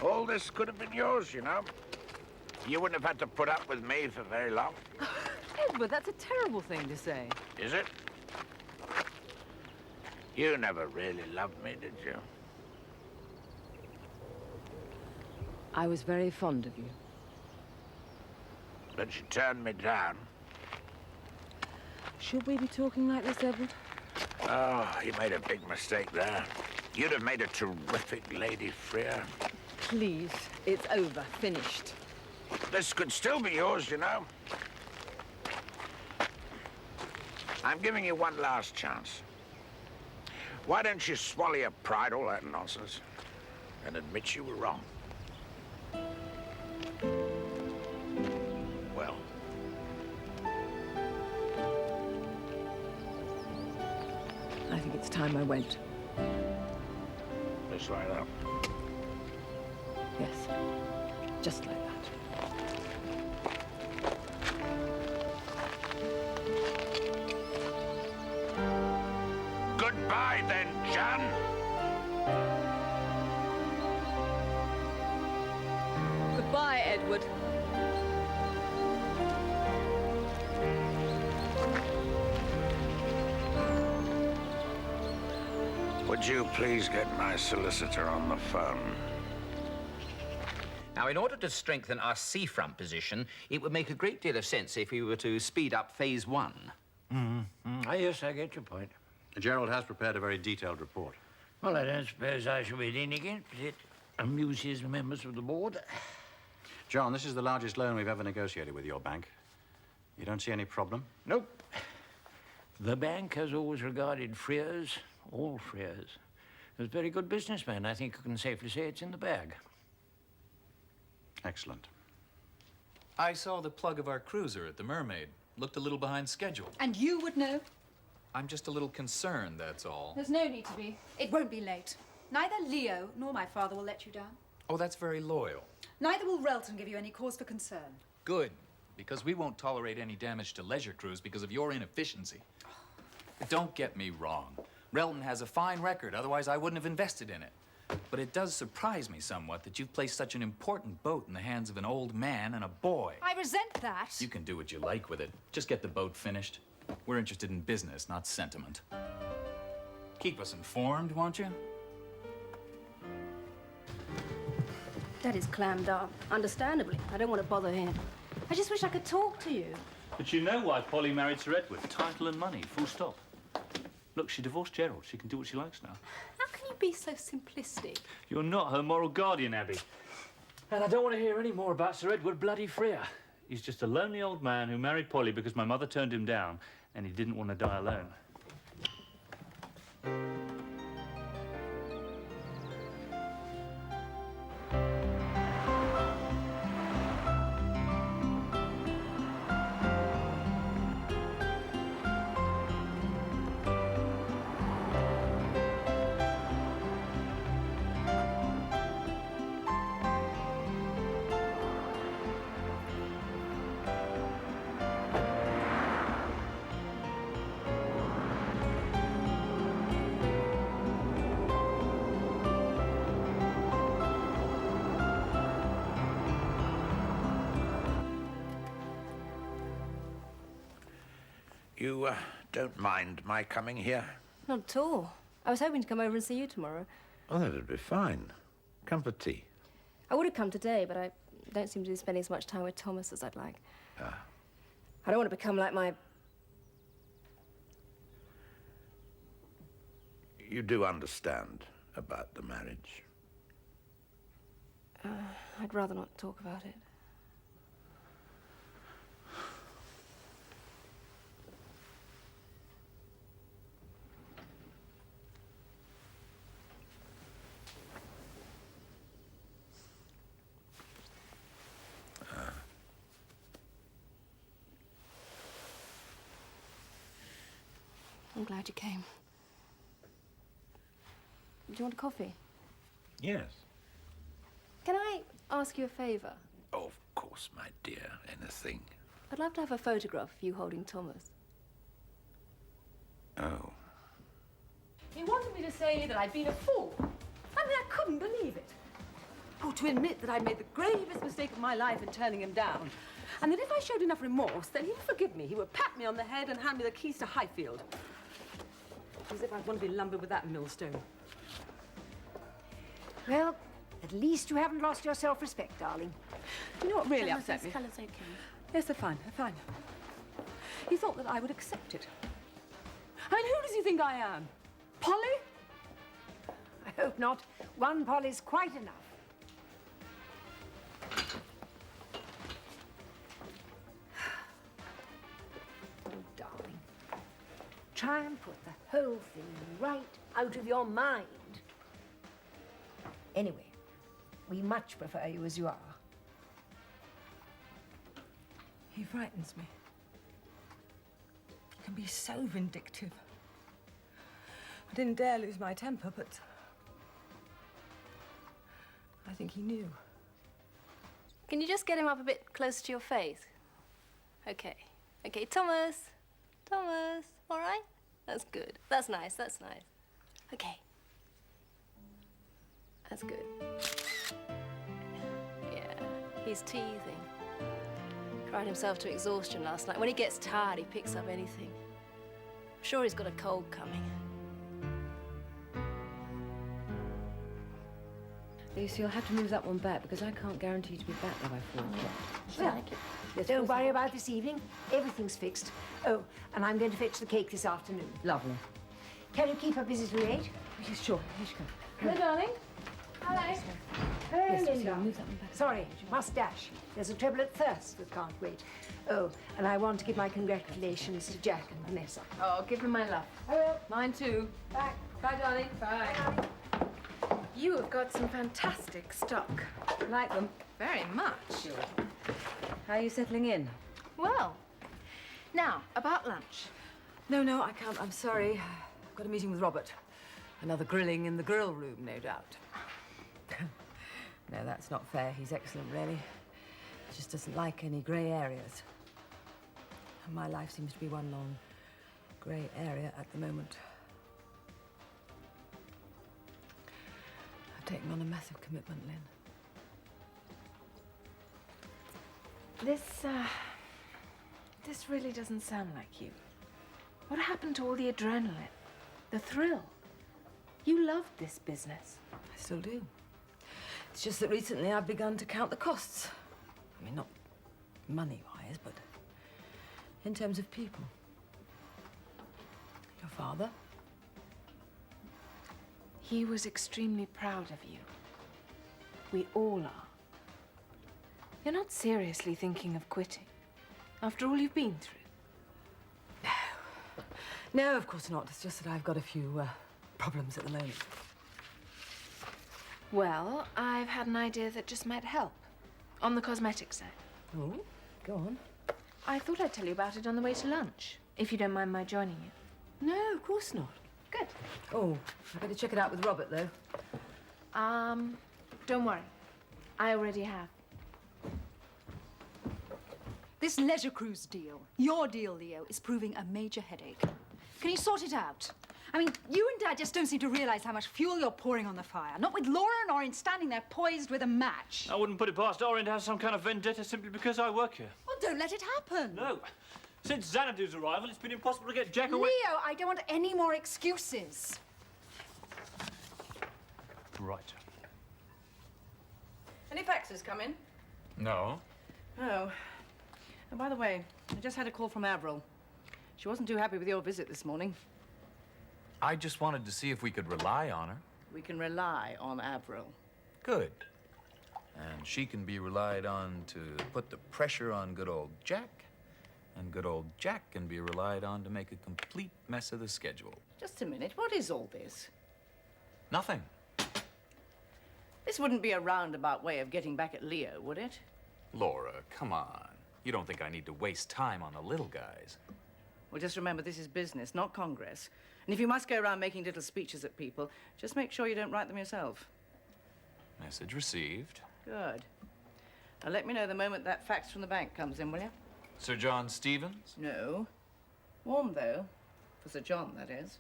All this could have been yours, you know. You wouldn't have had to put up with me for very long. Edward, that's a terrible thing to say. Is it? You never really loved me, did you? I was very fond of you. But you turned me down. Should we be talking like this, Edward? Oh, you made a big mistake there. You'd have made a terrific Lady Freer. Please, it's over, finished. This could still be yours, you know. I'm giving you one last chance. Why don't you swallow your pride, all that nonsense, and admit you were wrong? Well. I think it's time I went. Just like that? Yes, just like that. Goodbye, then, John. Goodbye, Edward. Would you please get my solicitor on the phone? Now, in order to strengthen our seafront position, it would make a great deal of sense if we were to speed up phase one. Yes, I get your point. Gerald has prepared a very detailed report. Well, I don't suppose I shall be leaning against it. Amuses the members of the board. John, this is the largest loan we've ever negotiated with your bank. You don't see any problem? Nope. The bank has always regarded Freers, all Freers, as very good businessmen. I think you can safely say it's in the bag. Excellent. I saw the plug of our cruiser at the Mermaid. Looked a little behind schedule. And you would know? I'm just a little concerned, that's all. There's no need to be. It won't be late. Neither Leo nor my father will let you down. Oh, that's very loyal. Neither will Relton give you any cause for concern. Good, because we won't tolerate any damage to leisure cruise because of your inefficiency. But don't get me wrong. Relton has a fine record, otherwise I wouldn't have invested in it. But it does surprise me somewhat that you've placed such an important boat in the hands of an old man and a boy. I resent that. You can do what you like with it. Just get the boat finished. We're interested in business, not sentiment. Keep us informed, won't you? Daddy's clammed up. Understandably. I don't want to bother him. I just wish I could talk to you. But you know why Polly married Sir Edward. Title and money, full stop. Look, she divorced Gerald. She can do what she likes now. How can you be so simplistic? You're not her moral guardian, Abby. And I don't want to hear any more about Sir Edward bloody Freer. He's just a lonely old man who married Polly because my mother turned him down and he didn't want to die alone. You don't mind my coming here? Not at all. I was hoping to come over and see you tomorrow. Oh, that'd be fine. Come for tea. I would have come today, but I don't seem to be spending as much time with Thomas as I'd like. I don't want to become like my... You do understand about the marriage? I'd rather not talk about it. I'm glad you came. Do you want a coffee? Yes. Can I ask you a favour? Oh, of course, my dear. Anything. I'd love to have a photograph of you holding Thomas. Oh. He wanted me to say that I'd been a fool. I mean, I couldn't believe it. Oh, got to admit that I made the gravest mistake of my life in turning him down. And that if I showed enough remorse, then he'd forgive me. He would pat me on the head and hand me the keys to Highfield. As if I'd want to be lumbered with that millstone. Well, at least you haven't lost your self-respect, darling. You know what really upset me? These colours okay? Yes, they're fine, they're fine. He thought that I would accept it. I mean, who does he think I am? Polly? I hope not. One Polly's quite enough. Oh, darling. Try and put the whole thing right out of your mind. Anyway, we much prefer you as you are. He frightens me. He can be so vindictive. I didn't dare lose my temper, but I think he knew. Can you just get him up a bit closer to your face? Okay. Okay, Thomas. Thomas, all right? That's good. That's nice, that's nice. Okay. That's good. Yeah, he's teething. Cried himself to exhaustion last night. When he gets tired, he picks up anything. I'm sure he's got a cold coming. Lucy, you'll have to move that one back because I can't guarantee you to be back there by 4 o'clock. Well, Yes, don't of course worry I- about this evening. Everything's fixed. Oh, and I'm going to fetch the cake this afternoon. Lovely. Can you keep her busy till 8? Yes, sure. Here she comes. Hello, darling. Hello. Hey, Yes, Lucy, Linda. I'll move that one back. Sorry, must dash. There's a treble at thirst that can't wait. Oh, and I want to give my congratulations to Jack and Vanessa. Oh, give him my love. I will. Mine too. Bye. Bye, darling. Bye. You have got some fantastic stock. Like them? Very much. How are you settling in? Well, now, about lunch. No, I can't. I'm sorry. I've got a meeting with Robert. Another grilling in the grill room, no doubt. No, that's not fair. He's excellent, really. He just doesn't like any grey areas. And my life seems to be one long grey area at the moment. I've taken on a massive commitment, Lynn. This really doesn't sound like you. What happened to all the adrenaline? The thrill? You loved this business. I still do. It's just that recently I've begun to count the costs. I mean, not money-wise, but in terms of people. Your father? He was extremely proud of you. We all are. You're not seriously thinking of quitting, after all you've been through. No, of course not. It's just that I've got a few problems at the moment. Well, I've had an idea that just might help. On the cosmetic side. Oh, go on. I thought I'd tell you about it on the way to lunch, if you don't mind my joining you. No, of course not. Good. Oh, I better check it out with Robert, though. Don't worry. I already have. This leisure cruise deal, your deal, Leo, is proving a major headache. Can you sort it out? I mean, you and Dad just don't seem to realize how much fuel you're pouring on the fire. Not with Laura and Orrin standing there poised with a match. I wouldn't put it past Orrin to have some kind of vendetta simply because I work here. Well, don't let it happen. No. Since Xanadu's arrival, it's been impossible to get Jack away. Leo, I don't want any more excuses. Right. Any faxes come in? No. Oh. And by the way, I just had a call from Avril. She wasn't too happy with your visit this morning. I just wanted to see if we could rely on her. We can rely on Avril. Good. And she can be relied on to put the pressure on good old Jack. And good old Jack can be relied on to make a complete mess of the schedule. Just a minute, what is all this? Nothing. This wouldn't be a roundabout way of getting back at Leo, would it? Laura, come on. You don't think I need to waste time on the little guys? Well, just remember, this is business, not Congress. And if you must go around making little speeches at people, just make sure you don't write them yourself. Message received. Good. Now, let me know the moment that fax from the bank comes in, will you? Sir John Stevens? No. Warm, though. For Sir John, that is.